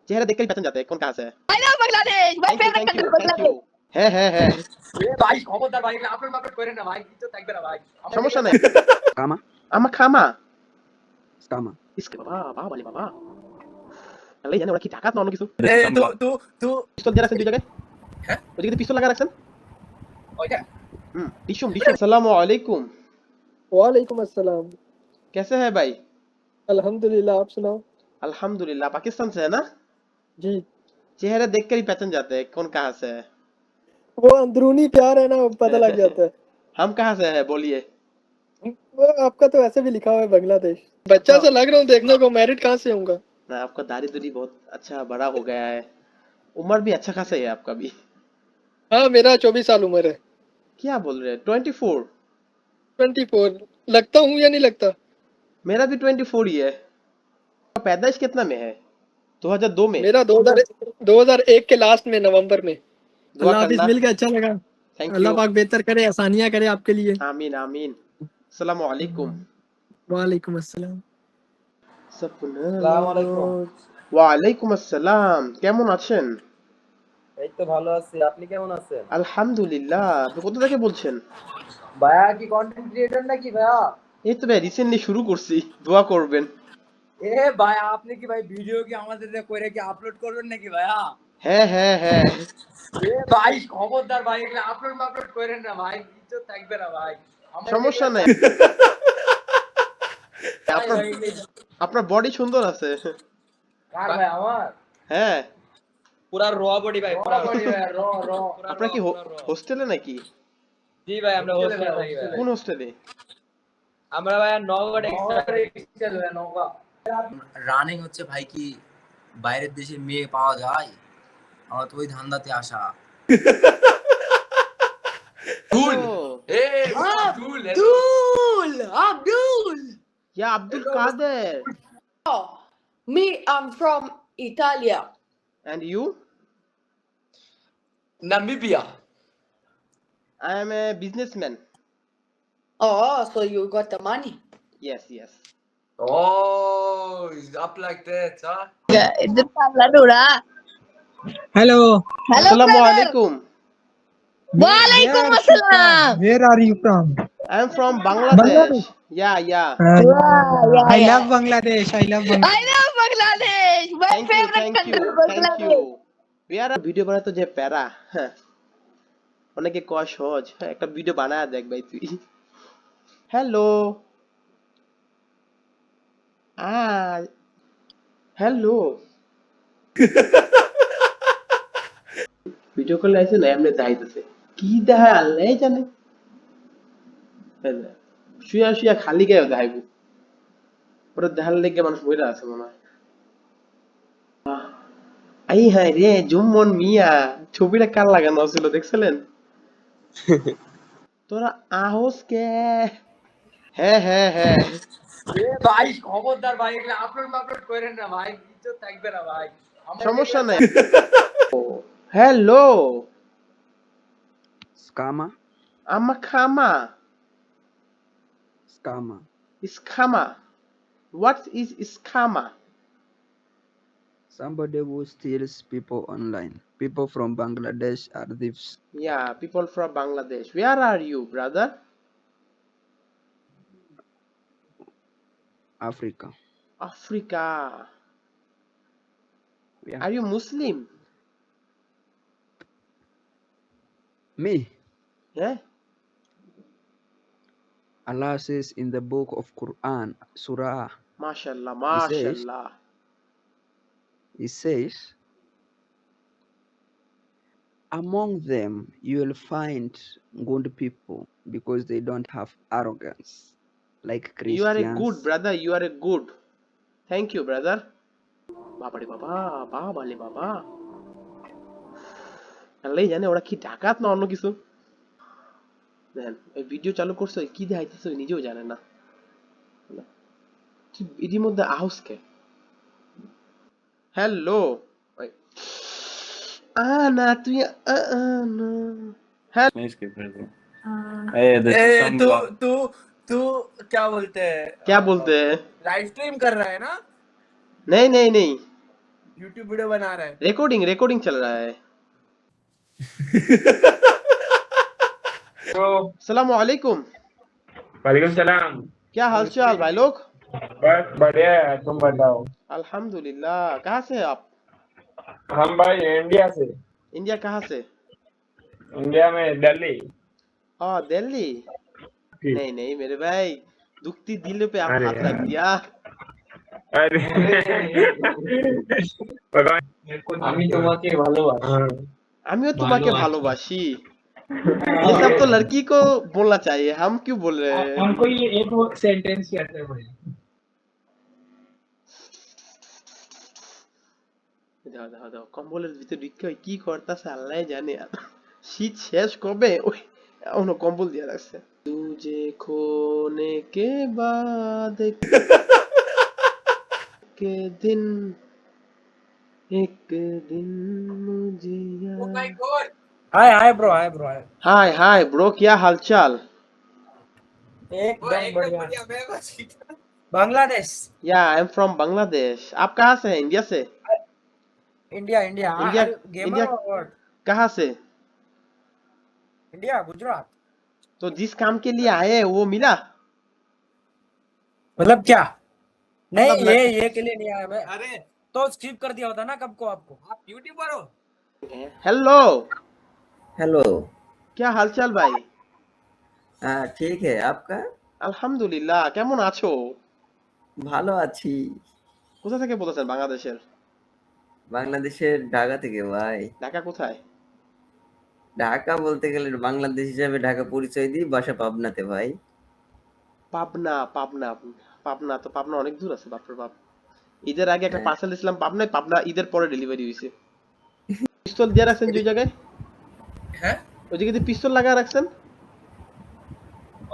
चेहरा देखकर ही पहचान जाते हैं कौन कहाँ से है। I love Bangladesh. My favorite thank you country, thank you. Bangladesh. है এ ভাই খবরদার ভাই এগুলো আপলোড করে না ভাই, কিছু থাকবে না ভাই। সমস্যা নাই। Kama? আমা খামা Skama? ইসকে বাবা বাবা বলে বাবা আল্লাহ জানে ওরা কি ডাকাত না অন্য কিছু। এ তু পিস্তল দিয়ে রাখছেন দুই জায়গায়। হ্যাঁ ওইদিকে পিস্তল লাগা রাখছেন। ওইটা डिशुम डिशुम अस्सलाम वालेकुम। वालेकुम अस्सलाम। कैसे है भाई? अल्हम्दुलिल्लाह, आप सुनाओ। अल्हम्दुलिल्लाह। पाकिस्तान से है ना? जी, चेहरा देखकर ही पहचान जाते हैं कौन कहाँ से है। वो अंदरूनी प्यार है ना, वो पता लग जाता है। हम कहाँ से है बोलिए। वो आपका तो ऐसे भी लिखा हुआ है बांग्लादेश। बच्चा सा लग रहा हूँ देखने को, मैरिड कहाँ से होऊंगा? ना आपका दाढ़ी दूरी बहुत अच्छा बड़ा हो गया है, उम्र भी अच्छा खासा है आपका भी। हाँ, मेरा 24 साल उम्र है। क्या बोल रहे हैं? 24? 24 लगता हूँ या नहीं लगता? मेरा भी 24 ही है। पैदाइश कितना में है? 2002 में। मेरा 2001 के लास्ट में, नवंबर में। दुआ अल्लाह हाफिज, करना। मिल के अच्छा लगा। Thank Allah you. पाक बेहतर करे, आसानियां करे आपके लिए। आमीन आमीन। अस्सलाम वालेकुम। वालेकुम अस्सलाम। सपना আসসালামু আলাইকুম। ওয়ালাইকুম আসসালাম। কেমন আছেন? এই তো ভালো আছি, আপনি কেমন আছেন? আলহামদুলিল্লাহ। আপনি কোথা থেকে বলছেন? ভাইয়া কি কন্টেন্ট ক্রিয়েটর নাকি ভাইয়া? এই তো ভাই রিসেন্টলি শুরু করছি, দোয়া করবেন। এ ভাই আপনি কি ভাই ভিডিও কি আমাদের করে কি আপলোড করবেন নাকি ভাইয়া? হ্যাঁ হ্যাঁ হ্যাঁ। এ ভাই খবরদার ভাই এগুলো আপলোড করেন না ভাই, কিছু থাকবে না ভাই। সমস্যা নাই। আপনার আপনার বডি সুন্দর আছে। কার ভাই আমার? হ্যাঁ। পুরা র বডি ভাই, পুরা বডি ভাই, র র। আপনার কি হোস্টেলে নাকি? জি ভাই আমরা হোস্টেলে থাকি ভাই। কোন হোস্টেলে? আমরা ভাই নগর এক্সটেল ভাই নগর। রানিং হচ্ছে ভাই কি বাইরের দেশে মেয়ে পাওয়া যায়, আমার তো ওই ধান্দাতে আসা। Abdul. Abdul. Yeah, Abdul Kader. Me, I'm from Italia. And you? Namibia. I am a businessman. Oh, so you got the money. Yes, yes. Oh, it's up like that, huh? इधर पाला डोरा. Hello, Hello, Assalamu brother. alaikum. Walaikum assalam. Where are you from? I am from Bangladesh. Yeah, yeah. I love Bangladesh, I love I love Bangladesh. My Thank you, favorite thank country, you, thank Bangladesh. you. We are a video বানাতে যে প্যারা, হ্যাঁ অনেকে কয় সহজ, হ্যাঁ একটা video বানায় দেখ ভাই তুই। হ্যালো হ্যালো ভিডিও কল আইছে না এমনি যাইতেছে কি দেখায় আল্লাহ জানে। শুয়া শুয়া খালি গায়ে দেখাইব, ওরা দেখার লেগে মানুষ মরে আছে মনে হয়। আই হ্যাঁ রে জুম্মন মিয়া, ছবিটা কার লাগানো ছিল দেখছিলেন? তোরা আহস কে? হ্যাঁ হ্যাঁ হ্যাঁ। এ ভাই খবরদার ভাই এগুলো আপলোড করেন না ভাই, কিছু থাকবে না ভাই। সমস্যা নাই। Hello Skama? আমা খামা Skama. ইসখামা। What is ইসখামা? Somebody who steals people online. People from Bangladesh are thieves. Yeah, people from Bangladesh. Where are you, brother? Africa. Africa. Yeah. Are you Muslim? Me. Yeah. Allah says in the book of Quran, Surah, MashaAllah, MashaAllah. He says, among them you will find good people because they don't have arrogance, like Christians. You are a good brother. You are a good. Thank you, brother. বাবা রে বাবা, বাবা রে বাবা। আল্লাহ জানে ওরা কি ডাকাত না অন্য কিছু। দেখেন এই ভিডিও চালু করছে কি দেখাইতেছে নিজেও জানে না। এর মধ্যে আউস কে? হ্যালো আনা তুই আনা হ্যাঁ नहीं skip कर दो। this is some vlog। तू तू क्या बोलते हैं? क्या बोलते हैं? लाइव स्ट्रीम कर रहा है ना? नहीं नहीं नहीं यूट्यूब वीडियो बना रहा है। रिकॉर्डिंग रिकॉर्डिंग चल रहा है। अस्सलाम वालेकुम। वालेकुम सलाम। क्या हाल चाल भाई लोग? बस बढ़िया है, तुम बताओ। अल्हम्दुलिल्लाह। कहाँ से हैं आप? हम भाई इंडिया से। इंडिया कहाँ से? इंडिया में दिल्ली। दिल्ली। नहीं नहीं मेरे भाई, दुखती दिल पे आप अरे हाथ रख दिया। अरे আমি তোমাকে ভালোবাসি। आमियो तुम्हारे भालोबाशी। ये सब तो लड़की को बोलना चाहिए, हम क्यों बोल रहे हैं? हमको ये एक वो सेंटेंस कहते हैं भाई। দাও দাও দাও, কম্বলের ভিতরে ঢুকে কি করতেছে আল্লাহ জানে। আর শীত শেষ কবে ওই এখনো কম্বল দিয়ে রাখছে। তুঝে खोने के बाद के दिन एक दिन मुझे याद। हाय ब्रो, हाय ब्रो, हाय। हाय हाय ब्रो, क्या हालचाल? एकदम बढ़िया। बांग्लादेश। या आई एम फ्रॉम बांग्लादेश। आप कहाँ से हैं? इंडिया से? India India India gamer India और what? कहाँ से? इंडिया गुजरात। तो जिस काम के लिए आए वो मिला? मतलब क्या? नहीं मतलब ये के लिए नहीं आया मैं। अरे तो स्किप कर दिया होता ना कब को आपको। आप यूट्यूबर हो। Hello, hello. क्या हालचाल भाई? ठीक है, आपका? আলহামদুলিল্লাহ। কেমন আছো? ভালো আছি। কোথা থেকে বলতেছেন? বাংলাদেশের? বাংলাদেশের ঢাকা থেকে ভাই। ঢাকা কোথায়? ঢাকা বলতে গেলে বাংলাদেশ হিসাবে ঢাকা পরিচয় দিই, বাসা পাবনাতে ভাই। পাবনা পাবনা পাবনা তো পাবনা অনেক দূর আছে, বাপরে বাপ। ঈদের আগে একটা হ্যাঁ। পার্সেল দিছিলাম পাবনায়, পাবনা ঈদের পরে ডেলিভারি হয়েছে। পিস্তল দিয়ে রাখছেন যে জায়গায়? হ্যাঁ ওই জায়গায় পিস্তল লাগা রাখছেন?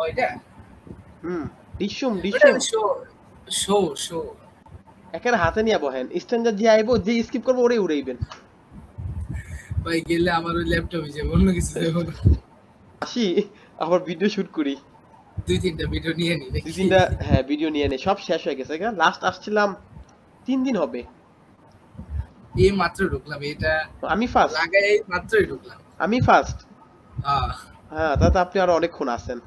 ওইটা ডিসুম ওটা ডিসুম শো একের হাতে নিয়ে বহেন। স্ট্যান্ডার যে আইবো, যে স্কিপ করবো ওরে উড়াইবেন। ভাই গেলে আমার ওই ল্যাপটপে যাবে, অন্য কিছু দেবো না। আসি আবার ভিডিও শুট করি। দুই তিনটা ভিডিও নিয়ে নি দুই তিনটা হ্যাঁ ভিডিও নিয়ে নে, সব শেষ হয়ে গেছে। লাস্ট আসছিলাম 3 দিন হবে। এই মাত্র ঢুকলাম, এটা আমি ফার্স্ট। লাগাই এই মাত্রই ঢুকলাম। আমি ফার্স্ট। হ্যাঁ হ্যাঁ, তাতে আপনি আরো অনেকক্ষণ আছেন।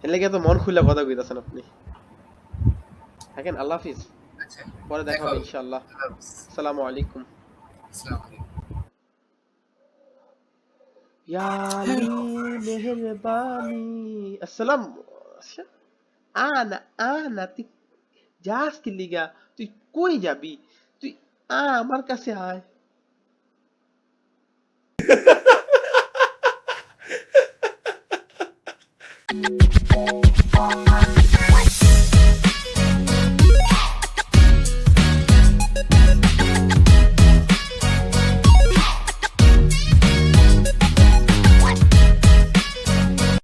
এর লেগে তো মন খুলে কথা কইতাছেন আপনি। থাকেন, আল্লাহ হাফিজ। আচ্ছা পরে দেখা হবে ইনশাআল্লাহ। আসসালামু আলাইকুম। আসসালামু আলাইকুম। या अली मेहरबानी। अस्सलाम। আনা আনা তুই যাস কি লিগা? তুই কই যাবি? তুই আমার কাছে আয়।